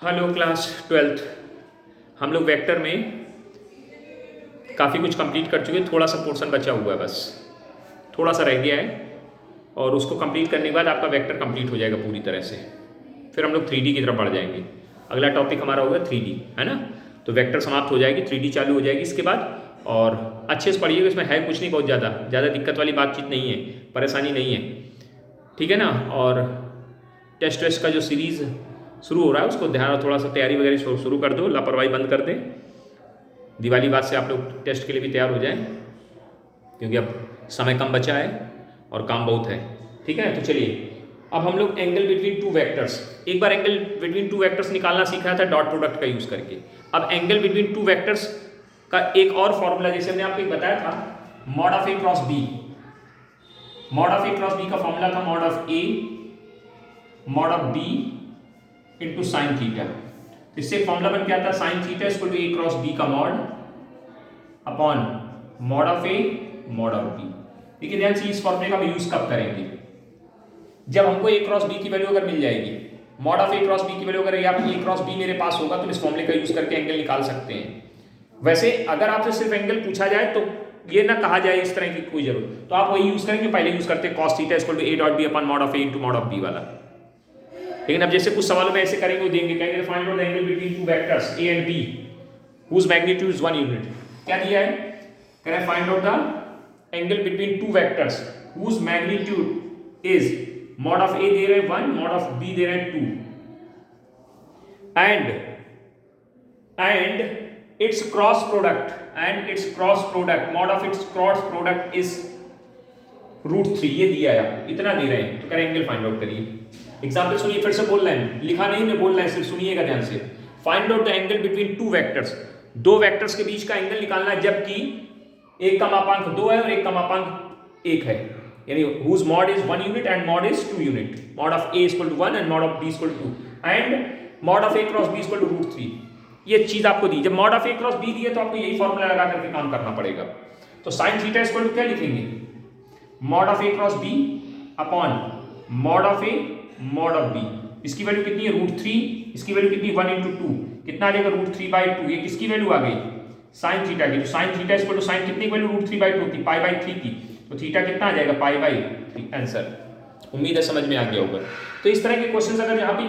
Hello class twelfth. हम लोग vector में काफ़ी कुछ कंप्लीट कर चुके हैं, थोड़ा सा पोर्शन बचा हुआ है, बस थोड़ा सा रह गया है और उसको कंप्लीट करने के बाद आपका वेक्टर कंप्लीट हो जाएगा पूरी तरह से। फिर हम लोग 3D की तरफ बढ़ जाएंगे। अगला टॉपिक हमारा होगा 3D, है ना। तो वेक्टर समाप्त हो जाएगी, 3D चालू हो जाएगी इसके बाद। और अच्छे से पढ़िएगा, इसमें है कुछ नहीं बहुत ज़्यादा दिक्कत वाली बातचीत नहीं है, परेशानी नहीं है, ठीक है ना। और टेस्ट वेस्ट का जो सीरीज़ शुरू हो रहा है उसको ध्यान, थोड़ा सा तैयारी वगैरह शुरू कर दो, लापरवाही बंद कर दें। दिवाली बाद से आप लोग टेस्ट के लिए भी तैयार हो जाएं, क्योंकि अब समय कम बचा है और काम बहुत है, ठीक है। तो चलिए, अब हम लोग एंगल बिटवीन टू वेक्टर्स, एक बार एंगल बिटवीन टू वेक्टर्स निकालना सीखा था डॉट प्रोडक्ट का यूज़ करके। अब एंगल बिटवीन टू वेक्टर्स का एक और फॉर्मूला, जैसे हमने आपको बताया था, mod of A cross B. Mod of A cross B का फॉर्मूला था mod of A mod of B into sine theta. इससे फॉर्मूला बन के आता sine theta equal to A cross B का mod upon mod of A mod of B. देखिए ध्यान से, इस फॉर्मूले का हम यूज कब करेंगे? जब हमको ए क्रॉस बी की वैल्यू अगर मिल जाएगी, mod of A cross B की वैल्यू अगर या ए क्रॉस बी मेरे पास होगा, तो इस फॉर्मूले का यूज करके एंगल निकाल सकते हैं। वैसे अगर आपसे सिर्फ एंगल पूछा जाए तो ये ना कहा जाए इस तरह की कोई जरूरत, तो आप वही यूज करेंगे पहले यूज करते cos theta equal to A dot B upon mod of A into mod of B वाला। लेकिन अब जैसे कुछ सवालों में ऐसे करेंगे, वो देंगे, कहेंगे find out the angle between two vectors A and B whose magnitude is 1 unit। क्या दिया है? कह रहे हैं find out the angle between two vectors whose magnitude is mod of A दे रहे हैं 1, मॉड ऑफ बी दे रहे हैं 2, and its cross product mod of its cross product is √3। ये दिया है, इतना दे रहे हैं, तो कह रहे हैं एंगल फाइंड आउट करिए। एग्जाम्पल सुनिए, फिर से बोल रहे हैं, लिखा नहीं मैं बोल रहा है, सिर्फ सुनिएगा ध्यान से। Find out the angle between two vectors, दो वेक्टर्स के बीच का एंगल निकालना है, जबकि एक का मापांक 2 है और एक का मापांक 1 है, यानी whose mod is 1 unit and mod is 2 unit। mod of a equal to 1 and mod of b equal to 2 and mod of a cross b equal to √3। ये चीज आपको दी। जब mod of a cross b दी है तो आपको यही formula लगा करके काम करना पड़ेगा। तो sin थीटा इक्वल टू क्या लिखेंगे? mod of a cross b upon mod of a mod of b। इसकी वैल्यू कितनी है? √3। इसकी वैल्यू कितनी? 1 into 2, कितना आ जाएगा? √3/2। ये किसकी वैल्यू आ गई? साइन थीटा की। तो sine theta equal to sine कितनी वैल्यू? √3/2 थी, π/3 की, तो थीटा कितना आ जाएगा? π/3। आंसर उम्मीद है समझ में आ गया होगा। तो इस तरह के क्वेश्चंस अगर यहाँ पे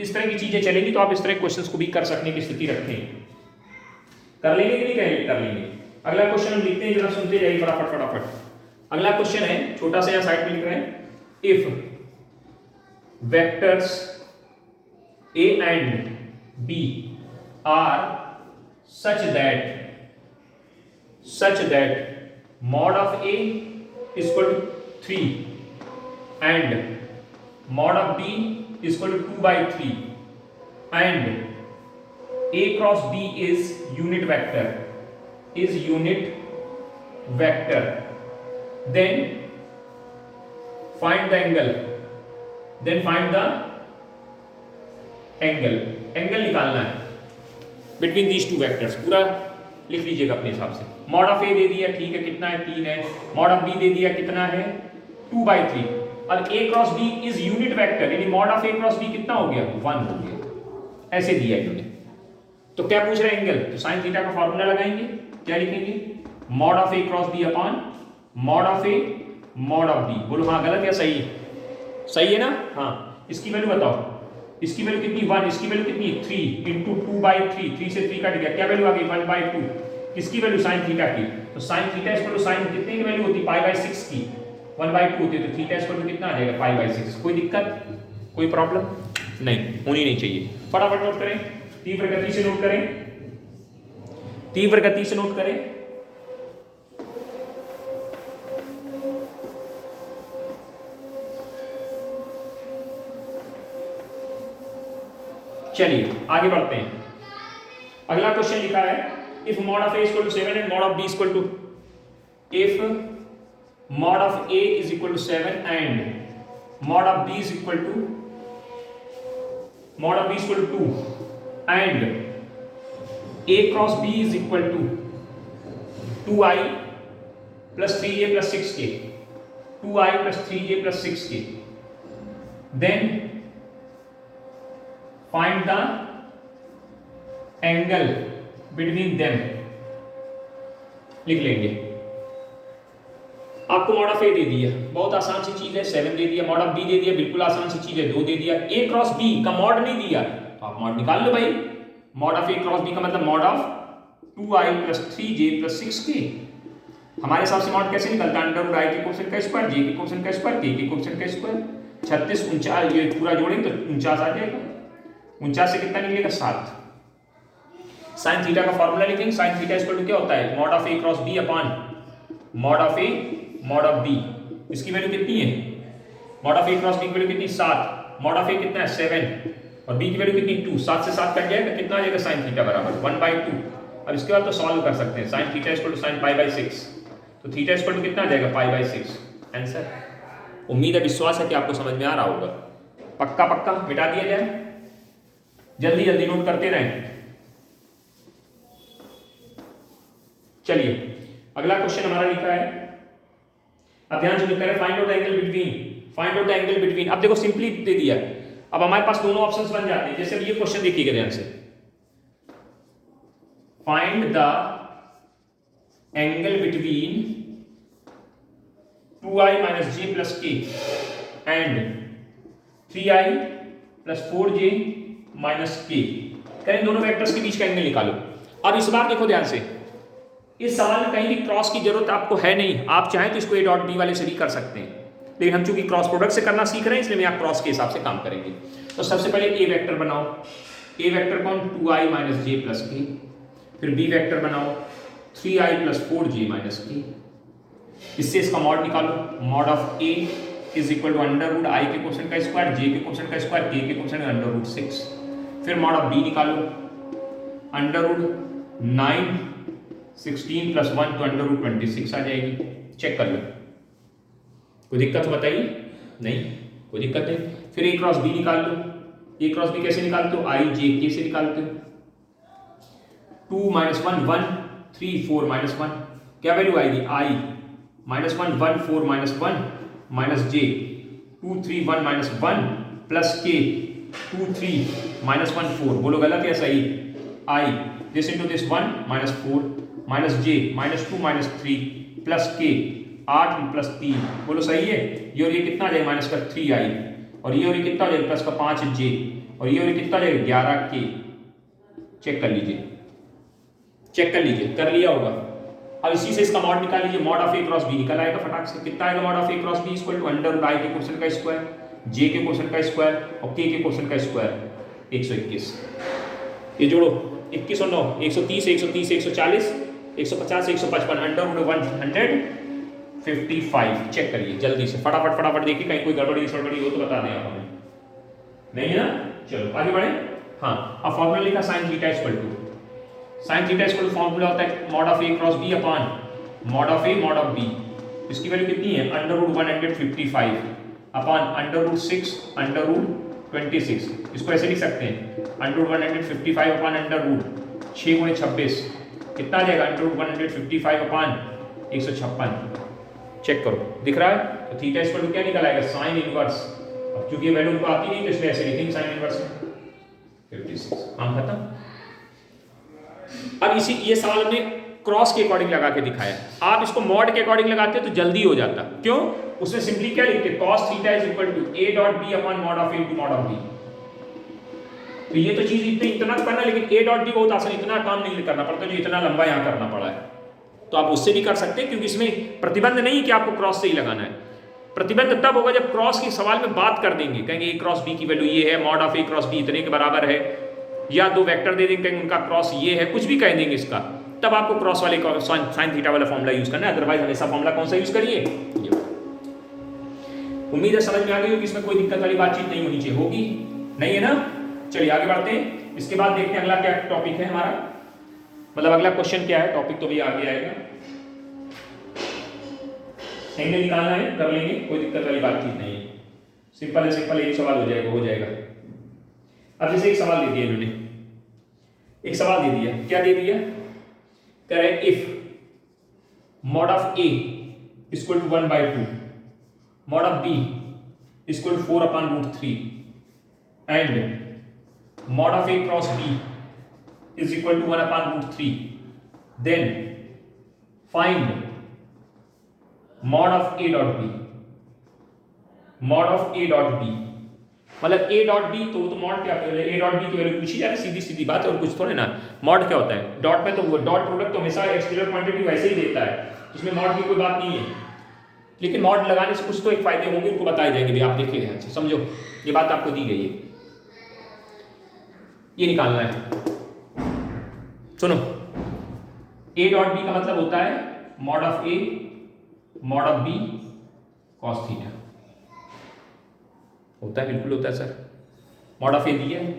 इस तरह की चीजें चलेंगी तो आप इस तरह के क्वेश्चंस को भी कर सकने की स्थिति रखें। कर लेंगे कि नहीं कहेंगे? कर लेंगे। अगला क्वेश्चन हम लिखते हैं, जरा सुनते जाइए फटाफट। अगला क्वेश्चन है, छोटा सा यहाँ साइड में लिख रहे हैं, if vectors a and b are such that mod of a is equal to 3 and mod of b is equal to 2/3 and a cross b is unit vector, then find the angle, angle निकालना है between these two vectors. पूरा लिख लीजिएगा अपने हिसाब से। Mod of A दे दिया, ठीक है, कितना है? 3 है। मॉड ऑफ बी दे दिया, कितना है? 2/3। और A cross B is unit vector, यानी mod of A cross B कितना हो गया? 1 हो गया। ऐसे दिया इन्होंने। तो क्या पूछ रहे हैं? एंगल। तो साइन थीटा का फॉर्मूला लगाएंगे, क्या लिखेंगे? Mod of A cross B upon mod of A mod of B. बोलो हाँ गलत या सही? सही है ना? हाँ। इसकी वैल्यू बताओ। इसकी वैल्यू कितनी? 1। इसकी वैल्यू कितनी? 3 इंटू 2/3। 3 से 3 कट गया, क्या वैल्यू आ गई? 1/2। किसकी वैल्यू? साइन थीटा की। तो sine theta equal to sine कितने की वैल्यू होती? π/6 की। 1/2 होती है, तो थीटा इक्वल टू कितना आ जाएगा? π/6। कोई दिक्कत, कोई प्रॉब्लम नहीं, होनी नहीं चाहिए। फटाफट नोट करें, तीव्र गति से नोट करें, तीव्र गति से नोट करें। चलिए आगे बढ़ते हैं। अगला क्वेश्चन लिखा है, if mod of A equal to 7 and mod of B equal to, if mod of A is equal to 7 and mod of B is equal to 2 and A cross B is equal to 2i plus 3j plus 6k, 2i plus 3j plus 6k, then find the angle between them लिख लेंगे। आपको mod of A दे दिया, बहुत आसान सी चीज है, 7 दे दिया। Mod of B दे दिया, बिल्कुल आसान सी चीज है, 2 दे दिया। ए क्रॉस बी का मॉड नहीं दिया तो आप मॉड निकाल लो भाई। Mod of A cross B का मतलब mod of 2i + 3j + 6k। हमारे हिसाब से मॉड कैसे निकलता है? अंडर रूट i के कोएफिशिएंट का स्क्वायर, j के कोएफिशिएंट का स्क्वायर, k के कोएफिशिएंट का स्क्वायर। 36 49 ये पूरा जोड़ेंगे तो 49 आ जाएगा। 49 से कितना निकलेगा? 7। sin थीटा का फार्मूला लिखेंगे। sin थीटा इक्वल टू क्या होता है? Mod of a cross b upon mod of a mod of b। इसकी वैल्यू कितनी है? Mod of a cross b की वैल्यू कितनी? 7। मॉड ऑफ a कितना है? 7 और b की वैल्यू कितनी? 2। 7 से 7 कट जाएगा, कितना आ जाएगा? sin थीटा बराबर 1/2। अब इसके बाद तो सॉल्व कर सकते हैं। sin theta equal to sin π/6, तो थीटा इक्वल टू कितना आ जाएगा? π/6 आंसर। उम्मीद है, विश्वास है कि आपको समझ में आ रहा होगा। पक्का पक्का मिटा दिया जाए, जल्दी जल्दी नोट करते रहें। चलिए अगला क्वेश्चन हमारा लिखा है, अब ध्यान से लिखा है find out angle between. Find out angle between, अब देखो सिंपली दे दिया, अब हमारे पास दोनों ऑप्शंस बन जाते हैं। जैसे अब ये क्वेश्चन देखिएगा ध्यान से, find the angle between 2i - j + k and 3i + 4j - k। करें दोनों वेक्टर्स के बीच का एंगल निकालो। अब इस बार देखो ध्यान से, इस सवाल में कहीं भी क्रॉस की जरूरत आपको है नहीं। आप चाहें तो इसको a.b वाले से भी कर सकते हैं, लेकिन हम चूंकि क्रॉस प्रोडक्ट से करना सीख रहे हैं इसलिए मैं क्रॉस के हिसाब से काम करेंगे। तो सबसे पहले ए वेक्टर बनाओ। ए वेक्टर कौन? 2i - j + k। फिर बी वेक्टर बनाओ 3i + 4j - k। इससे इसका मॉड निकालो। Mod of a is equal to under root i के कोएफिशिएंट का स्क्वायर, j के कोएफिशिएंट का स्क्वायर, k के कोएफिशिएंट अंडर रूट 6। फिर मॉड ऑफ b निकालो, अंडर रूट 9 16 + 1 तो अंडर रूट 26 आ जाएगी। चेक कर लो, कोई दिक्कत बताइए? नहीं, कोई दिक्कत नहीं। फिर a क्रॉस b निकाल लो। a क्रॉस b कैसे निकालते हो? i j k से निकालते हो। 2 - 1 1 3 4 - 1, क्या वैल्यू आएगी? i -1 1 4 -1 -j 2 3 1 -1 plus k 2 3 -1 4। बोलो गलत या सही? i this into this 1 -4 -j -2 -3 plus k 8 + 3। बोलो सही है? ये और ये कितना आ जाएगा? -3i और ये कितना हो जाएगा? प्लस का 5j और ये कितना आ जाएगा? 11k। चेक कर लीजिए, चेक कर लीजिए, कर लिया होगा। अब इसी से इसका मॉड निकाल लीजिए। Mod of a cross b निकल आएगा फटाक से। कितना आएगा mod of a cross b equal to under root i के कोएफिशिएंट का स्क्वायर, j के कोएफिशिएंट का स्क्वायर और k के कोएफिशिएंट का स्क्वायर 121। ये जोड़ो 21 और 9 130 130 140 150 155 अंडर रूट 155। चेक करिए जल्दी से, फटाफट फटाफट देखिए, कहीं कोई गड़बड़ी सड़बड़ी हो तो बता दें आप हमें। नहीं है ना? चलो आगे बढ़े। हाँ, अब फॉर्मूला लिखा sin theta equal to, sin theta equal to formula होता है mod of a cross b upon mod of a mod of b। इसकी वैल्यू कितनी है? Under root 155 upon under root 6 under root 26। इसको ऐसे लिख सकते हैं, under root 155 upon under root 6 × 26 कितना आ जाएगा? Under root 155 upon 156। चेक करो, दिख रहा है? तो थीटा इक्वल टू क्या निकल आएगा? Sine inverse. अब चूंकि ये वैल्यू को आती नहीं तो इसलिए ऐसे लिखेंगे साइन इनवर्स 56। हम खत्म। अब इसी ये सवाल हमने क्रॉस के अकॉर्डिंग लगा के दिखाया। आप इसको मॉड के अकॉर्डिंग लगाते तो जल्दी हो जाता। क्यों? उसमें सिंपली क्या लिखते? cos theta is equal to a.b upon mod of a into mod of b। तो ये तो चीज इतना करना, लेकिन a.b बहुत आसान, इतना काम नहीं करना पड़ता जो इतना लंबा यहां करना पड़ा है। तो आप उससे भी कर सकते हैं, क्योंकि इसमें प्रतिबंध नहीं कि आपको क्रॉस से ही लगाना है। प्रतिबंध तब होगा जब क्रॉस के सवाल में बात कर देंगे, कहेंगे a क्रॉस b की वैल्यू ये है, mod of a cross b इतने के बराबर है, या दो वेक्टर दे देंगे उनका क्रॉस ये है, कुछ भी कह देंगे इसका, तब आपको क्रॉस वाले साइन थीटा वाला फॉर्मूला यूज करना है। अदरवाइज हमेशा फॉर्मूला कौन सा यूज करिए? उम्मीद है समझ में आ गई होगी, इसमें कोई दिक्कत वाली बातचीत नहीं होनी चाहिए। होगी? नहीं है ना? चलिए आगे बढ़ते हैं। इसके बाद देखते हैं अगला क्या टॉपिक है हमारा, मतलब अगला क्वेश्चन क्या है। टॉपिक तो भी आगे आएगा, एंगल निकालना है, कर लेंगे, कोई दिक्कत वाली बातचीत नहीं है। सिंपल है, सिंपल एक सवाल हो जाएगा, हो जाएगा। अब जैसे एक सवाल दे दिया इन्होंने, एक सवाल दे दिया, क्या दे दिया? कह रहे if mod of a equal to 1/2, mod of b equal to 4/√3 and mod of a cross b is equal to 1/√3, then find mod of A dot B, mod of A dot B मतलब A dot B, तो mod क्या A dot B की value पूछी जा रही, सीधी सीधी बात है और कुछ थोड़े ना। मॉड क्या होता है डॉट में, तो डॉट प्रोडक्ट तो हमेशा एक्सटीरियर क्वांटिटी वैसे ही देता है, उसमें मॉड की कोई बात नहीं है, लेकिन मॉड लगाने से कुछ तो एक फायदे होंगे, उनको बताए जाएंगे भी, आप देखिए ध्यान से समझो, ये बात आपको दी गई है, ये निकालना है। सुनो, ए डॉट बी का मतलब होता है mod of A mod of B cos theta, होता है, बिल्कुल होता है सर। मॉड ऑफ ए दिया है,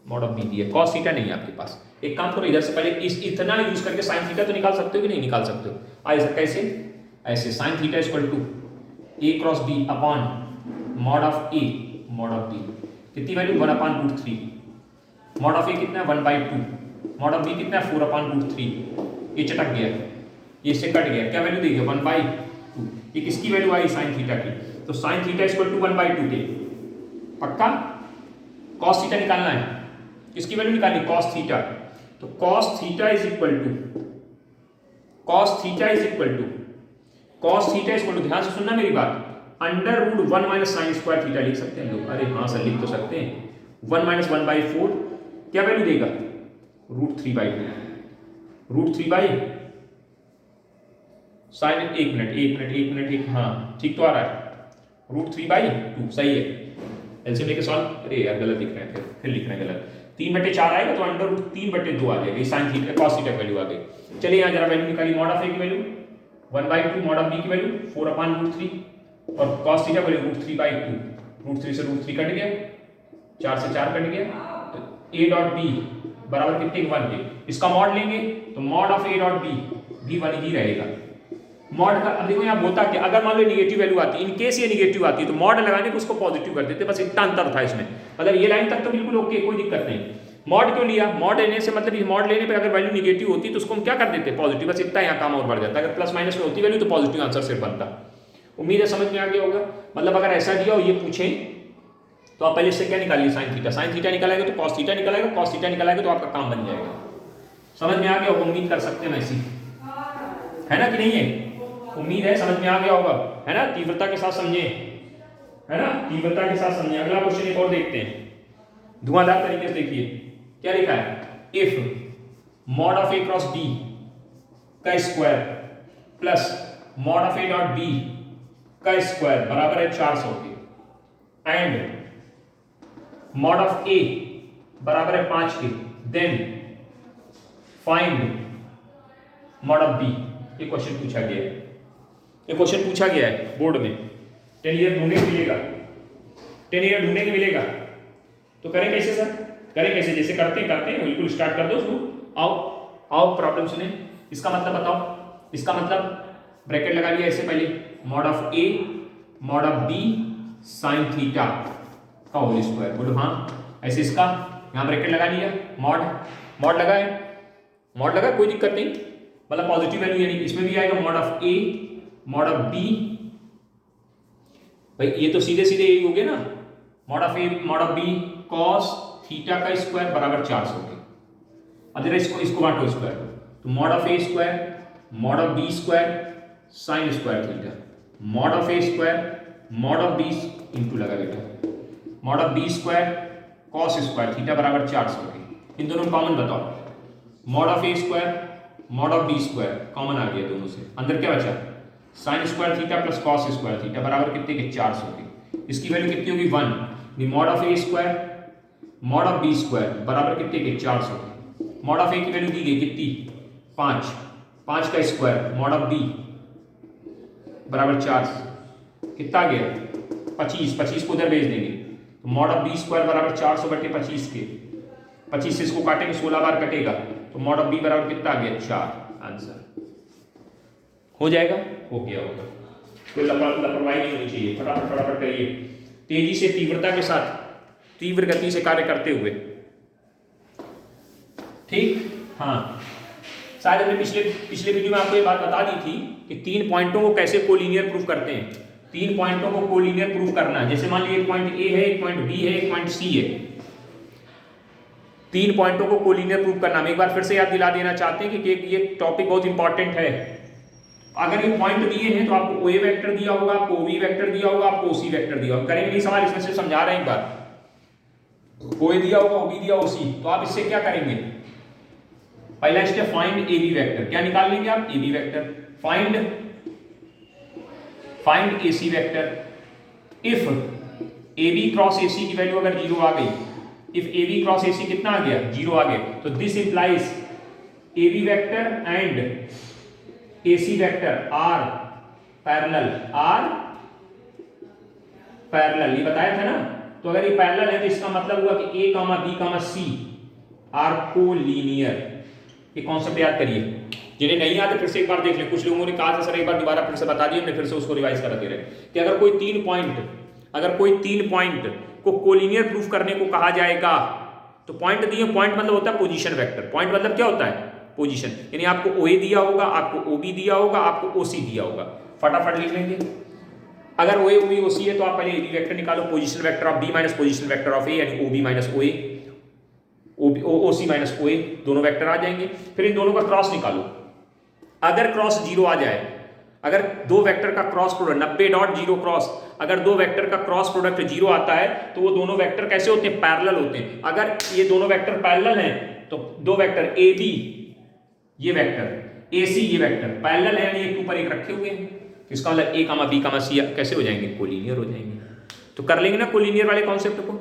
मॉड ऑफ बी दिया है, कॉस थीटा नहीं है आपके पास। एक काम करो, इधर से पहले इतना यूज करके साइन थीटा तो निकाल सकते हो कि नहीं निकाल सकते हो? आइए सर, कैसे? ऐसे sine theta equal to A cross B upon mod of A mod of B, कितनी वैल्यू 1/√3, मॉड ऑफ ए कितना है 1/2, मॉड ऑफ बी कितना है 4/√3, ये चटक गया, ये इससे कट गया, क्या वैल्यू देगी 1/2, ये किसकी वैल्यू आई साइन थीटा की, तो साइन थीटा इक्वल टू 1/2 के, पक्का? कॉस थीटा निकालना है, किसकी वैल्यू निकालनी, कॉस थीटा, तो cos theta is equal to ध्यान से सुनना मेरी बात, √1 - sin स्क्वायर थीटा लिख सकते हैं लोग, अरे हाँ सर लिख तो सकते हैं, 1 - 1/4 क्या वैल्यू देगा √3/2, √3 साइन, एक मिनट, हाँ ठीक तो आ रहा है, √3/2 सही है, एलसीएम लेके सॉल्व, अरे यार गलत लिख रहे हैं, फिर लिख रहे हैं गलत, 3/4 आएगा तो √3/2 आ जाएगा, sine theta cos theta value आ गई। चलिए यहाँ जरा वैल्यू निकालिए, मॉड ऑफ ए की वैल्यू 1/2, मॉड ऑफ बी की वैल्यू 4/√3 और कॉस थीटा वैल्यू √3/2, √3 से √3 कट गया, 4 से 4 कट गया, तो ए डॉट बी बराबर कितने 1 के, इसका मॉड लेंगे तो mod of A dot B भी 1 ही रहेगा। मॉड का अब देखो यहाँ बोलता कि अगर मान लो नेगेटिव वैल्यू आती है, इन केस ये नेगेटिव आती है तो मॉड लगाने को उसको पॉजिटिव कर देते, बस इतना अंतर था इसमें, मतलब ये लाइन तक तो बिल्कुल ओके, कोई दिक्कत नहीं। मॉड क्यों लिया, मॉड लेने से मतलब ये मॉड लेने पे अगर वैल्यू नेगेटिव होती तो उसको हम क्या कर देते पॉजिटिव, बस इतना यहाँ काम और बढ़ जाता, अगर प्लस माइनस में होती वैल्यू तो पॉजिटिव आंसर सिर्फ बनता। उम्मीद है समझ में आ गया होगा, मतलब अगर ऐसा दिया और ये पूछे तो आप पहले से क्या निकालिए साइन थीटा निकालेगा तो कॉस थीटा निकालेगा, कॉस थीटा निकालेगा तो आपका काम बन जाएगा। समझ में आ गया होगा, उम्मीद कर सकते हैं ऐसी, है ना कि नहीं है? उम्मीद है समझ में आ गया होगा, है ना? तीव्रता के साथ समझे, है ना? तीव्रता के साथ समझे। अगला क्वेश्चन एक और देखते हैं, धुआंधार तरीके से देखिए क्या लिखा है, if mod of A cross B का square plus mod of A dot B का स्क्वायर बराबर है 400 के, एंड मॉड ऑफ ए बराबर है 5 के, then find mod of B. ये क्वेश्चन पूछा गया है, ये क्वेश्चन पूछा गया है बोर्ड में, 10 ईयर ढूंढने के मिलेगा, 10 ईयर ढूंढने के मिलेगा, तो करें कैसे सर? करें कैसे? जैसे करते हैं बिल्कुल स्टार्ट कर दो उसको। आओ प्रॉब्लम सुने, इसका मतलब बताओ, इसका मतलब ब्रैकेट लगा लिया इससे पहले, mod of A mod of B sine theta का होल स्क्वायर, बोलो हाँ। ऐसे इसका यहाँ ब्रैकेट लगा लिया, मॉड लगा है, मॉड लगा कोई दिक्कत नहीं, मतलब पॉजिटिव वैल्यू यानी इसमें भी आएगा mod of A mod of b, भाई ये तो सीधे सीधे यही हो गया ना, mod of A mod of B cos theta का स्क्वायर बराबर 400 के। अब जरा इसको बांटो स्क्वायर, तो mod of A square mod of B square sine square theta, mod of A square mod of B into लगा बेटा mod of B square cos square theta बराबर 400 के। इन दोनों कॉमन बताओ, mod of A square mod of B square common आ गया दोनों से, अंदर क्या बचा sine square theta plus cos square theta बराबर कितने के 400 के। इसकी वैल्यू कितनी होगी 1, mod of A square mod of B square बराबर कितने के 400 के। मॉड ऑफ ए की वैल्यू दी गई कितनी 5 का स्क्वायर मॉड ऑफ बी बराबर 4, कितना आ गया 25 को उधर भेज देंगे, तो मॉड ऑफ बी स्क्वायर बराबर 400/25 के, 25 से इसको काटेंगे 16 बार कटेगा, तो मॉड ऑफ बी बराबर कितना आ गया 4। आंसर हो जाएगा, हो गया होगा, कोई लापरवाही नहीं होनी चाहिए, फटाफट करिए, तेजी से तीव्रता के साथ तीव्र गति से कार्य करते हुए, ठीक। हाँ शायद हमने पिछले वीडियो में आपको ये बात बता दी थी कि 3 पॉइंटों को कैसे कोलिनियर प्रूफ करते हैं। 3 पॉइंटों को कोलिनियर प्रूफ करना है, जैसे मान लीजिए एक पॉइंट ए है, एक पॉइंट बी है, एक पॉइंट सी है, 3 पॉइंटों को कोलिनियर प्रूव करना। हम एक बार फिर से याद दिला देना चाहते हैं कि ये टॉपिक बहुत इंपॉर्टेंट है। अगर ये पॉइंट दिए हैं तो आपको OA वेक्टर दिया होगा, आपको OB वेक्टर दिया होगा, आपको OC वेक्टर दिया होगा। करेंगे नहीं सवाल, इसमें से समझा रहे हैं एक बार। OA दिया होगा, OB दिया, OC, तो आप इससे क्या करेंगे? पहला स्टेप फाइंड AB वेक्टर। क्या निकाल लेंगे आप? AB vector. Find AC vector. If AB cross AC की वैल्यू अगर 0 आ गई, इफ AB क्रॉस AC कितना आ गया? 0 आ गया, तो this implies AB vector and AC vector are parallel. ये बताया था ना। तो अगर ये पैरेलल है तो इसका मतलब हुआ कि A, B, C are collinear. ये कॉन्सेप्ट याद करिए, जिन्हें नहीं आते फिर से एक बार देख लें। कुछ लोगों ने कहा था सर एक बार दोबारा फिर से बता दिया, हमने फिर से उसको रिवाइज करा दे रहे कि अगर कोई तीन पॉइंट को कोलिनियर प्रूफ करने को कहा जाएगा तो पॉइंट दिए, पॉइंट मतलब होता है पोजीशन वेक्टर। पॉइंट मतलब क्या होता है? पोजीशन। यानी आपको OA दिया होगा, आपको OB दिया होगा, आपको OC दिया होगा। फटाफट लिख लेंगे। अगर OA, OB, OC है तो आप पहले AB वेक्टर निकालो, position vector of B minus position vector of A, यानी OB minus OA, OC minus OA, दोनों वेक्टर आ जाएंगे। फिर इन दोनों का क्रॉस निकालो। अगर क्रॉस 0 आ जाए, अगर दो वेक्टर का क्रॉस प्रोडक्ट 90.0 क्रॉस, अगर दो वेक्टर का क्रॉस प्रोडक्ट 0 आता है तो वो दोनों वेक्टर कैसे होते हैं? पैरेलल होते हैं। अगर ये दोनों वेक्टर पैरेलल हैं तो दो वेक्टर AB ये वेक्टर, AC ये वेक्टर पैरेलल है, यानी एक ऊपर एक रखे हुए हैं। इसका मतलब A, B, C कैसे हो जाएंगे? कोलिनियर हो जाएंगे। तो कर लेंगे ना कोलिनियर वाले कॉन्सेप्ट को।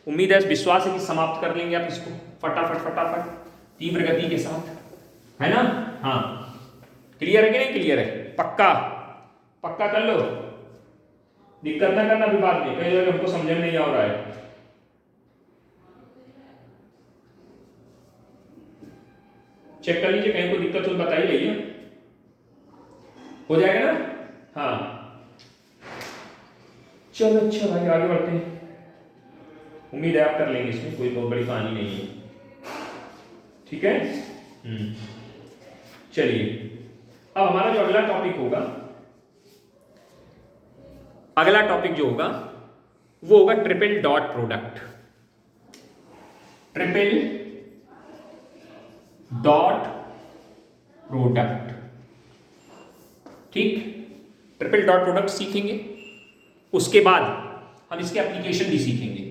उम्मीद है, विश्वास है कि समाप्त कर लेंगे आप इसको फटाफट तीव्र गति के साथ, है ना? हाँ, क्लियर है कि नहीं क्लियर है? पक्का कर लो, दिक्कत ना करना भी बाद में, कई लोग हमको समझ में नहीं आ रहा है। चेक कर लीजिए, कहीं को दिक्कत हो तो बताइए, भैया हो जाएगा ना? हाँ चलो अच्छा भाई आगे बढ़ते हैं। उम्मीद है आप कर लेंगे, इसमें कोई बहुत बड़ी कहानी नहीं है। ठीक है, चलिए अब हमारा जो अगला टॉपिक होगा, अगला टॉपिक जो होगा वो होगा triple dot product. Triple dot product, ठीक। ट्रिपल डॉट प्रोडक्ट सीखेंगे, उसके बाद हम इसके एप्लीकेशन भी सीखेंगे।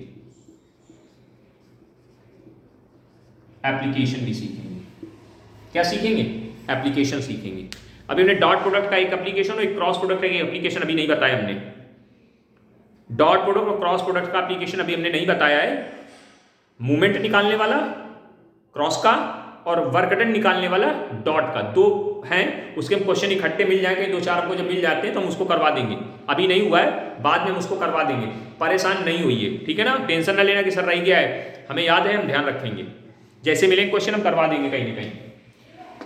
क्या सीखेंगे? एप्लीकेशन सीखेंगे। अभी हमने डॉट प्रोडक्ट का एक एप्लीकेशन और एक क्रॉस प्रोडक्ट का एक एप्लीकेशन अभी नहीं बताया हमने। डॉट प्रोडक्ट और क्रॉस प्रोडक्ट का एप्लीकेशन अभी हमने नहीं बताया है। मूवमेंट निकालने वाला क्रॉस का और वर्क डन निकालने वाला डॉट का, दो हैं। उसके हम क्वेश्चन इकट्ठे मिल जाएंगे, दो चार हमको जब मिल जाते हैं तो हम उसको करवा देंगे। अभी नहीं हुआ है, बाद में हम उसको करवा देंगे। परेशान नहीं होइए, ठीक है ना? टेंशन ना लेना कि सर रह गया है, हमें याद है, हम ध्यान रखेंगे। जैसे मिलेंगे क्वेश्चन हम करवा देंगे कहीं ना कहीं।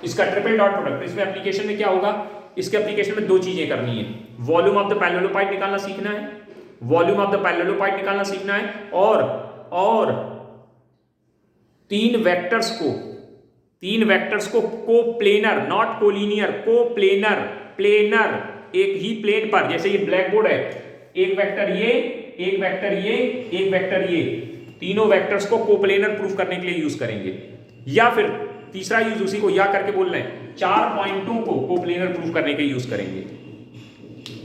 इसका ट्रिपल डॉट प्रोडक्ट, इसमें एप्लीकेशन में क्या होगा? इसके एप्लीकेशन में दो चीजें करनी है। वॉल्यूम ऑफ द पैरेललोपाइड निकालना सीखना है, वॉल्यूम ऑफ द पैरेललोपाइड निकालना सीखना है, और तीन वेक्टर्स को coplanar, not collinear, coplanar, planar, एक ही प्लेन पर, जैसे ये ब्लैक बोर्ड है, एक वेक्टर ये, एक वेक्टर ये, एक वेक्टर ये, तीनों वेक्टर्स को कोप्लेनर प्रूफ करने के लिए यूज करेंगे। या फिर तीसरा यूज उसी को या करके बोल रहे हैं, चार पॉइंटों को कोप्लेनर प्रूफ करने के लिए यूज करेंगे।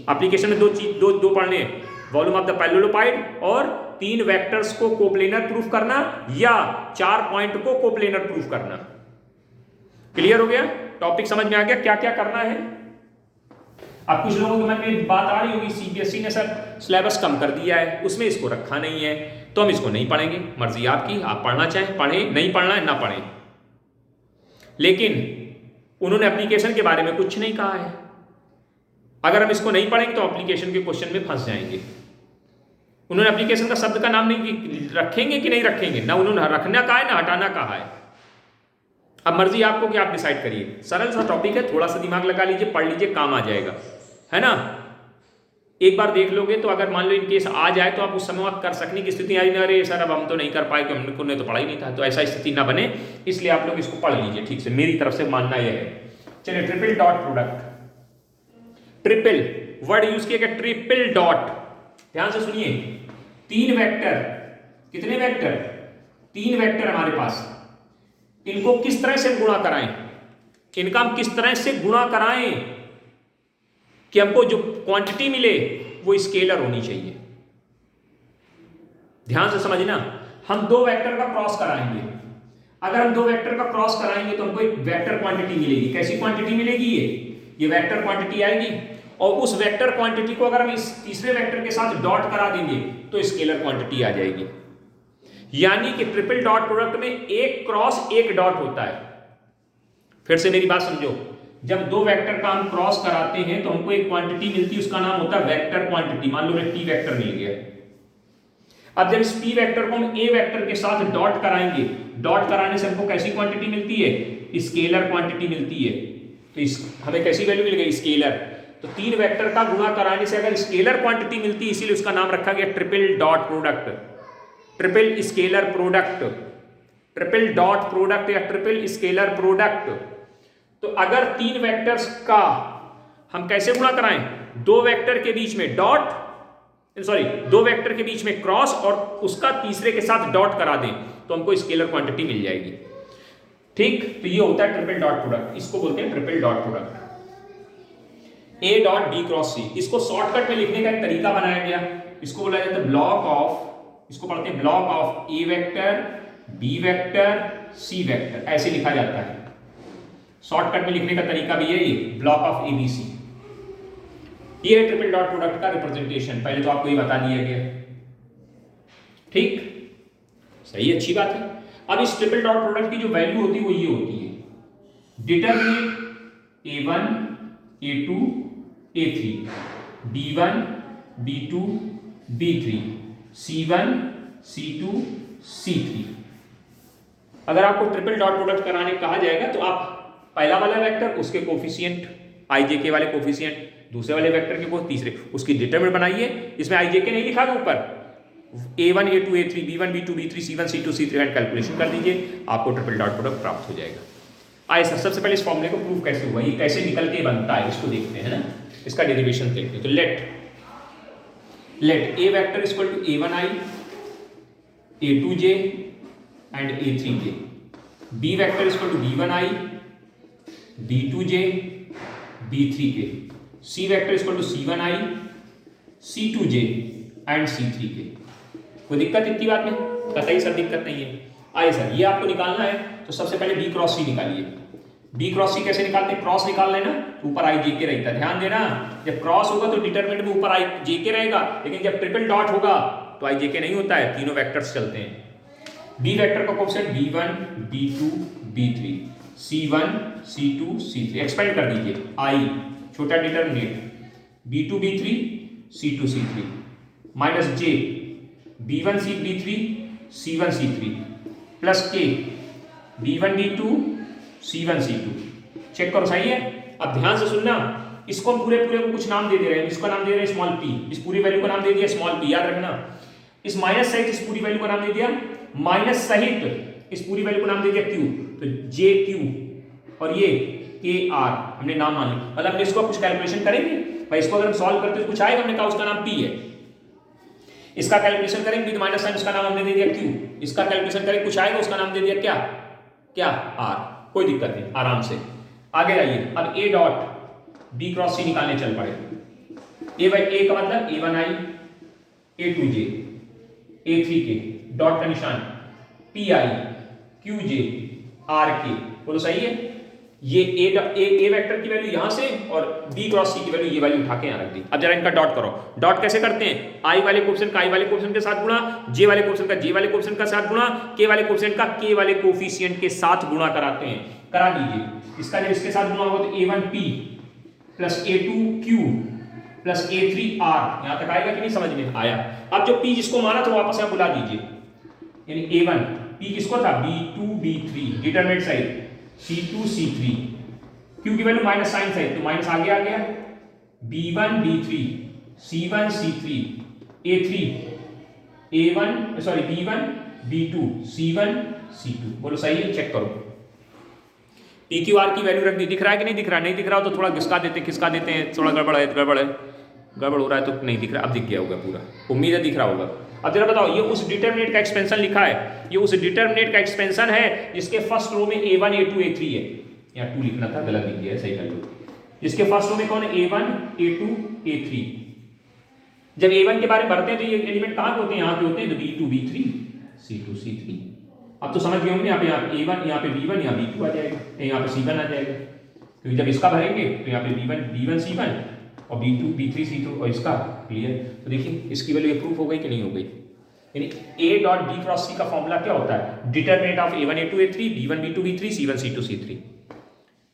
एप्लीकेशन में दो पढ़ने हैं, वॉल्यूम ऑफ द पैरेललोपाइड और तीन वेक्टर्स को कोप्लेनर प्रूफ करना या चार पॉइंट को कोप्लेनर प्रूफ करना। क्लियर हो गया? टॉपिक समझ में आ गया क्या क्या करना है? अब कुछ लोगों के मन में बात आ रही होगी, सीबीएसई ने सर सिलेबस कम कर दिया है, उसमें इसको रखा नहीं है, तो हम इसको नहीं पढ़ेंगे। मर्जी आपकी, आप पढ़ना चाहें पढ़ें, नहीं पढ़ना है ना पढ़ें। लेकिन उन्होंने एप्लीकेशन के बारे में कुछ नहीं कहा है। अगर हम इसको नहीं पढ़ेंगे तो एप्लीकेशन के क्वेश्चन में फंस जाएंगे। उन्होंने एप्लीकेशन का शब्द का नाम नहीं रखेंगे कि नहीं रखेंगे, ना उन्होंने रखना कहा है ना हटाना कहा है। अब मर्जी आपको कि आप डिसाइड करिए। सरल सा टॉपिक है, थोड़ा सा दिमाग लगा लीजिए, पढ़ लीजिए, काम आ जाएगा, है ना? एक बार देख लोगे तो अगर मान लो इन केस आ जाए तो आप उस समय कर सकने की स्थिति आई ना, अरे सर अब हम तो नहीं कर पाए कि हमने तो पढ़ा ही नहीं था, तो ऐसा स्थिति ना बने, इसलिए आप लोग इसको पढ़ लीजिए ठीक से। मेरी तरफ से मानना यह है। चलिए, triple dot product, triple word use किया गया, ट्रिपल डॉट। ध्यान से सुनिए, तीन वेक्टर, कितने वेक्टर? तीन वेक्टर हमारे पास, इनको किस तरह से गुणा कराएं, इनका हम किस तरह से गुणा कराएं कि हमको जो क्वांटिटी मिले वो स्केलर होनी चाहिए। ध्यान से समझना, हम दो वेक्टर का क्रॉस कराएंगे। अगर हम दो वेक्टर का क्रॉस कराएंगे तो हमको एक वेक्टर क्वांटिटी मिलेगी। कैसी क्वांटिटी मिलेगी? ये वेक्टर क्वांटिटी आएगी, और उस वेक्टर क्वांटिटी को अगर हम इस तीसरे वेक्टर के साथ डॉट करा देंगे तो स्केलर क्वांटिटी आ जाएगी। यानी कि ट्रिपल डॉट प्रोडक्ट में एक क्रॉस एक डॉट होता है। फिर से मेरी बात समझो, जब दो वेक्टर का हम क्रॉस कराते हैं तो हमको एक क्वांटिटी मिलती है, उसका नाम होता है वेक्टर क्वांटिटी। मान लो मुझे टी वेक्टर मिल गया। अब जब इस पी वेक्टर को हम ए वेक्टर के साथ डॉट कराएंगे, डॉट कराने से हमको कैसी क्वांटिटी मिलती है? स्केलर क्वांटिटी मिलती है। तो इस हमें कैसी वैल्यू मिल गई? स्केलर। तो तीन वेक्टर का गुणा कराने से अगर स्केलर क्वांटिटी मिलती है, इसीलिए उसका नाम रखा गया triple dot product, triple scalar product, triple dot product या ट्रिपल स्केलर प्रोडक्ट। तो अगर तीन वेक्टर्स का हम कैसे गुणा कराएं? दो वेक्टर के बीच में डॉट, सॉरी, दो वेक्टर के बीच में क्रॉस और उसका तीसरे के साथ डॉट करा दें तो हमको स्केलर क्वांटिटी मिल जाएगी। ठीक, तो ये होता है ट्रिपल डॉट प्रोडक्ट, इसको बोलते हैं triple dot product. A dot B cross C, इसको शॉर्टकट में लिखने का एक तरीका बनाया गया, इसको बोला जाता है ब्लॉक ऑफ, इसको पढ़ते हैं block of A vector, B vector, C vector, ऐसे लिखा जाता है। शॉर्टकट में लिखने का तरीका भी है ये, block of A B C. ये है ट्रिपल डॉट प्रोडक्ट का रिप्रेजेंटेशन। पहले तो आपको ये बता दिया गया। ठीक, सही, अच्छी बात है। अब इस ट्रिपल डॉट प्रोडक्ट की जो वैल्यू होती है वो ये होती है, determinant A1 A2 A3, B1 B2 B3, C1 C2 C3। अगर आपको ट्रिपल डॉट प्रोडक्ट कराने कहा जाएगा तो आप पहला वाला वेक्टर, उसके कोफिशिएंट IJK वाले कोफिशिएंट, दूसरे वाले वेक्टर के को तीसरे, उसकी डिटरमिनेंट बनाइए। इसमें IJK नहीं लिखा है ऊपर, A1 A2 A3 B1 B2 B3 C1 C2 C3 and calculation कर दीजिए, आपको ट्रिपल डॉट प्रोडक्ट प्राप्त हो जाएगा। आइए सर, सबसे पहले इस फॉर्मूले को प्रूव कैसे हुआ, ये कैसे निकल के बनता है, इसको देखते हैं ना, इसका डेरिवेशन देखते हैं। तो let A vector equal to A1I A2J and A3J, B vector equal to B1I B2J B3K, C vector equal to C1I C2J and C3K। कोई दिक्कत इतनी बात में? कतई सर दिक्कत नहीं है। आइए सर, ये आपको निकालना है तो सबसे पहले B क्रॉस C निकालिए। B क्रॉस C कैसे निकालते हैं? क्रॉस निकाल लेना, ऊपर IJK रहता है। ध्यान देना, जब क्रॉस होगा तो डिटरमिनेंट में ऊपर IJK रहेगा, लेकिन जब ट्रिपल डॉट होगा तो IJK नहीं होता है, तीनों वेक्टर्स चलते हैं। B वेक्टर का coefficient B1 B2 B3, C1 C2 C3, expand कर दीजिए, I छोटा determinant B2 B3 C2 C3 minus J B1 C B3 C1 C3 plus K B1 B2 C1 C2। Check करो, सही है। अब ध्यान से सुनना, इसको हम पूरे को कुछ नाम दे रहे हैं। इसका नाम दे रहे हैं स्मॉल p, इस पूरी वैल्यू का नाम दे दिया स्मॉल p, याद रखना। इस माइनस सहित इस पूरी वैल्यू का नाम दे दिया माइनस सहित इस पूरी वैल्यू को नाम दे दिया q, तो JQ और ये KR हमने नाम मान लिया। मतलब इसको कुछ कैलकुलेशन करेंगे भाई, इसको अगर हम सॉल्व करते तो कुछ आएगा, हमने कहा उसका नाम p है। इसका कैलकुलेशन करेंगे विद माइनस साइन, उसका नाम हमने दे दिया q। इसका कैलकुलेशन करेंगे, कुछ आएगा, उसका नाम दे दिया क्या R। कोई दिक्कत नहीं, आराम से आगे आइए। अब A dot B cross C निकालने चल पड़े। A का मतलब A1I A2J A3K, डॉट का निशान PI QJ RK, बोलो सही है। ये A वेक्टर की वैल्यू यहां से और B क्रॉस C की वैल्यू, ये वैल्यू उठा के यहां रख दी। अब जरा इनका डॉट करो। डॉट कैसे करते हैं? I वाले कोफिशिएंट का I वाले कोफिशिएंट के साथ गुणा, J वाले कोफिशिएंट का J वाले कोफिशिएंट के साथ गुणा, K वाले कोफिशिएंट का K वाले कोफिशिएंट के साथ गुणा कराते हैं। करा दीजिए। इसका जब इसके साथ गुणा होगा तो A1P plus A2Q plus A3R, यहां तक आएगा कि नहीं? समझ में आया। अब जो P जिसको माना था वापस यहां बुला दीजिए, यानी A1 P किसको था? B2 B3, determinant side C2 C3, Q की वैल्यू माइनस साइन साइड, तो माइनस आगे आ गया, B1 B3 C1 C3 A3 A1 sorry B1 B2 C1 C2, बोलो सही है। चेक करो, PQR की वैल्यू रख दी। दिख रहा है कि नहीं दिख रहा? नहीं दिख रहा हो तो थोड़ा खिसका देते हैं, थोड़ा गड़बड़ हो रहा है तो नहीं दिख रहा। अब दिख गया होगा पूरा, उम्मीद है दिख रहा होगा। अब जरा बताओ, ये उस डिटरमिनेट का एक्सपेंशन लिखा है, ये उस डिटरमिनेट का एक्सपेंशन है जिसके फर्स्ट रो में A1 A2 A3 है, यहाँ 2 लिखना था, गलत लिख दिया, सही कर लो। जिसके फर्स्ट रो में कौन है? A1 A2 A3। जब A1 के बारे में भरते हैं तो ये एलिमेंट कहाँ पे होते हैं? यहाँ पे होते हैं, तो B2 B3 C2 C3। अब तो समझ गए होंगे, यहाँ पे A1, यहाँ पे B1, यहाँ B2 आ जाएगा, यहाँ पे C1 आ जाएगा, क्योंकि जब इसका भरेंगे तो यहाँ पे B1 C1 और B2 B3 C2 और इसका क्लियर। तो देखिए इसकी वैल्यू प्रूफ हो गई कि नहीं हो गई? यानी A dot B cross C का फॉर्मूला क्या होता है? Determinate of A1 A2 A3 B1 B2 B3 C1 C2 C3।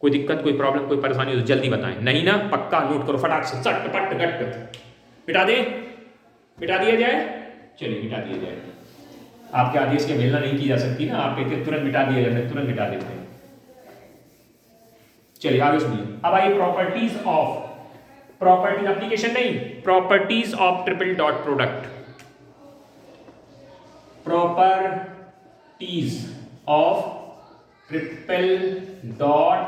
कोई दिक्कत, कोई प्रॉब्लम, कोई परेशानी हो तो जल्दी बताएं, नहीं ना पक्का नोट करो फटाक से, चट पट गट। मिटा दे, मिटा दिया जाए, चलिए मिटा दिया जाए। आपके आदेश की अवहेलना नहीं की जा सकती ना, आप कहते तुरंत मिटा दिया जाए, तुरंत मिटा देते हैं। चलिए आगे सुनिए। अब आइए प्रॉपर्टीज ऑफ, प्रॉपर्टीज एप्लीकेशन नहीं, properties of triple dot product. Properties of triple dot,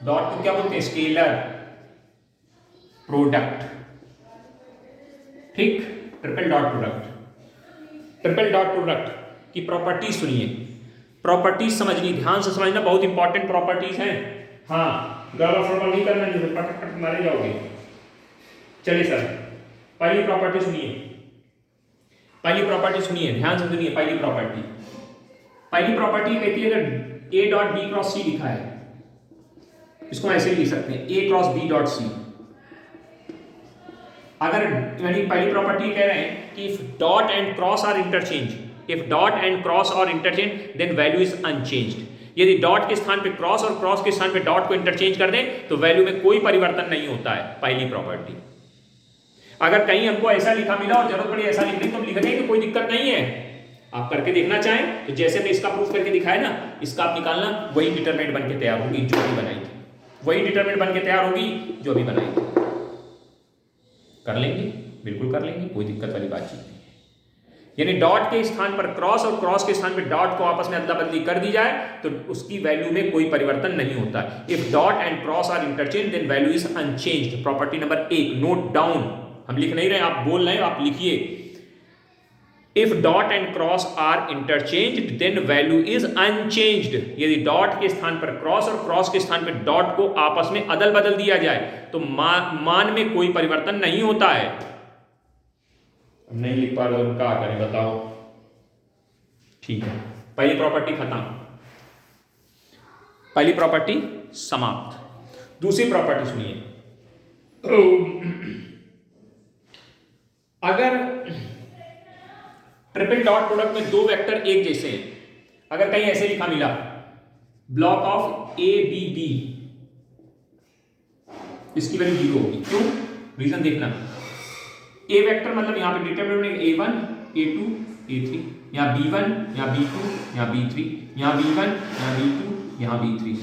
dot को क्या बोलते हैं? स्केलर प्रोडक्ट, ठीक, triple dot product. Triple dot product की प्रॉपर्टीज सुनिए, प्रॉपर्टीज समझनी, ध्यान से समझना, बहुत इंपॉर्टेंट प्रॉपर्टीज हैं। हाँ, गड़बड़ फड़बड़ नहीं करना, नहीं पट पट मारे जाओगे। चलिए सर, पहली प्रॉपर्टी सुनिए, पहली प्रॉपर्टी सुनिए, ध्यान से सुनिए। पहली प्रॉपर्टी, पहली प्रॉपर्टी कहती है अगर A dot B cross C लिखा है, इसको ऐसे लिख सकते हैं A cross B dot C। अगर यानी पहली प्रॉपर्टी कह रहे हैं कि if dot and cross are interchange, if dot and cross are interchange then value is unchanged. यदि डॉट के स्थान पे क्रॉस और क्रॉस के स्थान पे डॉट को इंटरचेंज कर दें तो वैल्यू में कोई परिवर्तन नहीं होता है, पहली प्रॉपर्टी। अगर कहीं हमको ऐसा लिखा मिला और जरूरत पड़ी ऐसा लिखने तो हम लिख देंगे, कोई दिक्कत नहीं है। आप करके देखना चाहें तो जैसे मैं इसका प्रूफ करके दिखाया ना, इसका आप निकालना, वही डिटरमिनेंट बन के तैयार होगी जो भी बनाई थी, वही डिटरमिनेंट बन के तैयार होगी जो भी बनाई थी। कर लेंगे, बिल्कुल कर लेंगे, कोई दिक्कत वाली बातचीत नहीं। यानी डॉट के स्थान पर क्रॉस और क्रॉस के स्थान पर डॉट को आपस में अदला बदली कर दी जाए तो उसकी वैल्यू में कोई परिवर्तन नहीं होता। If dot and cross are interchange then value is unchanged. Property number 1, note down, हम लिख नहीं रहे, आप बोल रहे हैं, आप लिखिए। If dot and cross are interchanged then value is unchanged. यदि डॉट के स्थान पर क्रॉस और क्रॉस के स्थान पर डॉट को आपस में अदल बदल दिया जाए तो मान में कोई परिवर्तन नहीं होता है। नहीं लिख पा रहे हो, क्या करें बताओ? ठीक है, पहली प्रॉपर्टी खत्म, पहली प्रॉपर्टी समाप्त। दूसरी प्रॉपर्टी सुनिए। अगर ट्रिपल डॉट प्रोडक्ट में दो वेक्टर एक जैसे हैं, अगर कहीं ऐसे लिखा मिला block of A B B, इसकी वैल्यू 0 होगी। क्यों? रीजन देखना। ए वेक्टर मतलब यहां पे डिटरमिनेंट A1 A2 A3, यहां B1 यहां B2 यहां B3, यहां B1 यहां B2 यहां B3,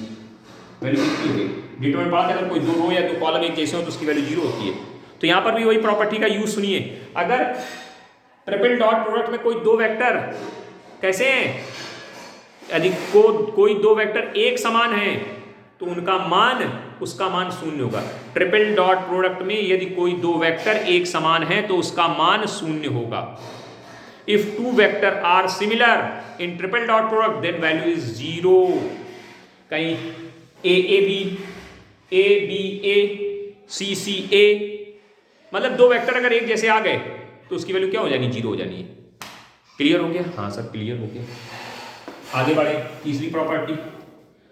वैल्यू कितनी होगी? डिटरमिनेंट पढ़ा था, अगर कोई दो रो या दो कॉलम एक जैसे हो तो उसकी वैल्यू 0 होती है। तो यहां पर भी वही प्रॉपर्टी का यूज सुनिए। अगर ट्रिपल डॉट प्रोडक्ट में कोई दो वेक्टर कैसे हैं, यदि कोई दो वेक्टर एक समान है तो उनका मान, उसका मान 0 होगा। ट्रिपल डॉट प्रोडक्ट में यदि कोई दो वेक्टर एक समान है तो उसका मान 0 होगा। If two vector are similar in triple dot product then value is 0। कहीं ए बी ए सी ए, मतलब दो वेक्टर अगर एक जैसे आ गए तो उसकी वैल्यू क्या हो जानी? 0 हो जानी है। क्लियर हो गया? हाँ सर क्लियर हो गया। आगे बढ़े। तीसरी प्रॉपर्टी,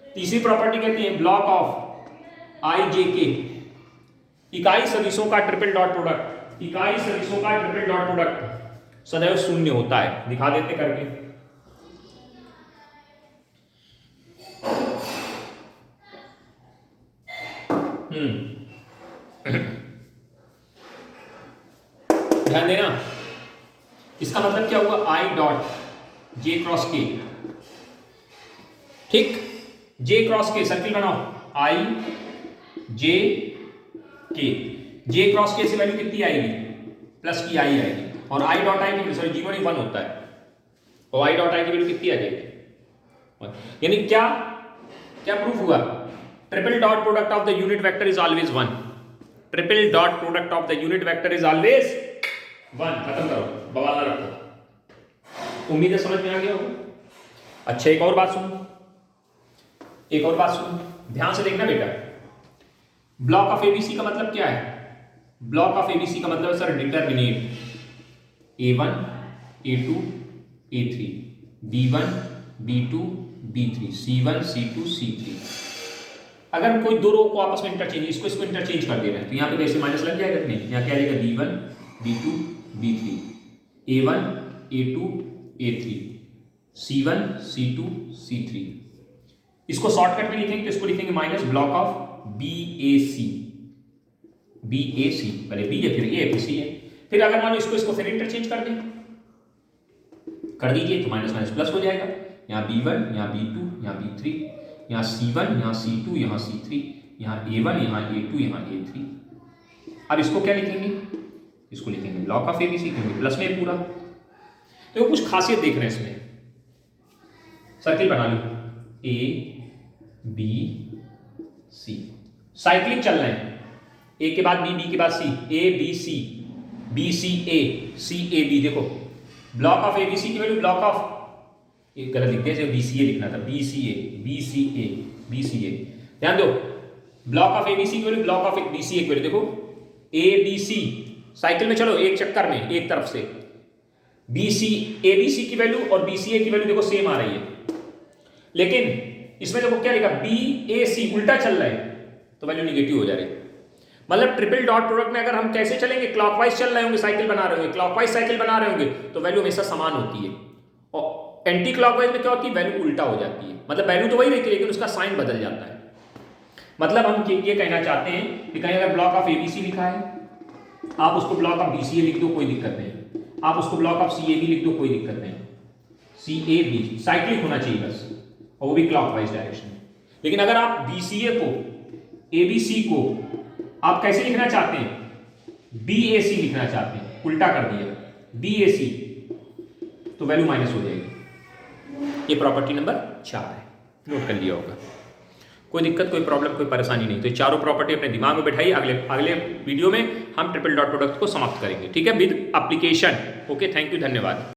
तीसरी प्रॉपर्टी कहती है ब्लॉक ऑफ आई जे के, इकाई सदिशों का ट्रिपल डॉट प्रोडक्ट, इकाई सदिशों का ट्रिपल डॉट प्रोडक्ट सदैव 0 होता है। दिखा देते करके। ध्यान देना, इसका मतलब क्या हुआ? आई डॉट जे क्रॉस के, ठीक, जे क्रॉस के सर्किल बनाओ, आई जे के, जे क्रॉस के से वैल्यू कितनी आएगी? प्लस की आई आएगी, और आई डॉट आई की, सॉरी 0 नहीं 1 होता है, और आई डॉट आई की वैल्यू कितनी आ जाएगी? यानी क्या क्या प्रूफ हुआ? Triple dot product of the unit vector is always 1। Triple dot product of the unit vector is always 1। खत्म करो, बवाल ना रखो। उम्मीद है समझ में आ गया होगा। अच्छा एक और बात सुन, ध्यान से देखना बेटा। ब्लॉक ऑफ एबीसी का मतलब क्या है? ब्लॉक ऑफ एबीसी का मतलब sir determinate A1 A2 A3 B1 B2 B3 C1 C2 C3। अगर हम कोई दो रो को आपस में इंटरचेंज, इसको इंटरचेंज कर दे रहे हैं तो यहाँ पे वैसे माइनस लग जाएगा नहीं, यहाँ क्या आएगा B1 B2 B3 A1 A2 A3 C1 C2 C3। इसको शॉर्टकट में लिखेंगे तो इसको लिखेंगे माइनस ब्लॉक ऑफ BAC, पहले B है फिर A फिर C है। फिर अगर मान लो इसको फिर इंटरचेंज कर दें, कर दीजिए तो माइनस माइनस प्लस हो जाएगा। यहाँ B1 यहाँ B2 यहाँ B3 यहाँ C1 यहाँ C2 यहाँ C3 यहाँ A1 यहाँ A2 यहाँ A3। अब इसको क्या लिखेंगे? इसको लिखेंगे ब्लॉक ऑफ एबीसी, क्योंकि प्लस में पूरा। तो कुछ खासियत देख रहे हैं इसमें, सर्किल बना लो A B C, साइक्लिक चल रहे हैं, A के बाद B, B के बाद C, A B C, B C A, C A B। देखो ब्लॉक ऑफ एबीसी की वैल्यू ब्लॉक ऑफ, एक गलत लिख दिया, BCA लिखना था, BCA। ध्यान दो, ब्लॉक ऑफ एबीसी की वैल्यू ब्लॉक ऑफ BCA की वैल्यू। देखो ABC साइकिल में चलो एक चक्कर में एक तरफ से, ABC की वैल्यू और BCA की वैल्यू देखो सेम आ रही है, लेकिन इसमें देखो क्या लिखा BAC उल्टा चल रहा है तो वैल्यू निगेटिव हो जा रही है। मतलब ट्रिपल डॉट प्रोडक्ट में अगर हम कैसे चलेंगे, क्लॉकवाइज चल रहे होंगे, साइकिल बना रहे होंगे, क्लॉकवाइज साइकिल बना रहे होंगे तो वैल्यू हमेशा समान होती है, और एंटी क्लॉकवाइज में क्या होती है, वैल्यू उल्टा हो जाती है। मतलब वैल्यू तो वही रहती है लेकिन उसका साइन बदल जाता है। मतलब हम ये कहना चाहते हैं कि कहीं अगर ब्लॉक ऑफ एबीसी लिखा है, आप उसको ब्लॉक ऑफ BCA लिख दो, कोई दिक्कत नहीं। आप उसको ब्लॉक ऑफ CAB लिख दो, कोई दिक्कत नहीं। CAB साइक्लिक होना चाहिए बस, और वो भी क्लॉकवाइज डायरेक्शन में। लेकिन अगर आप BCA को ABC को आप कैसे लिखना चाहते हैं, BAC लिखना चाहते हैं, उल्टा कर दिया BAC, तो वैल्यू माइनस हो जाएगी। ये प्रॉपर्टी नंबर 4 है, नोट कर लिया होगा। कोई दिक्कत, कोई प्रॉब्लम, कोई परेशानी नहीं। तो ये चारों प्रॉपर्टी अपने दिमाग में बैठाइए। अगले वीडियो में हम ट्रिपल डॉट प्रोडक्ट को समाप्त करेंगे, ठीक है, with application. Okay, thank you, धन्यवाद।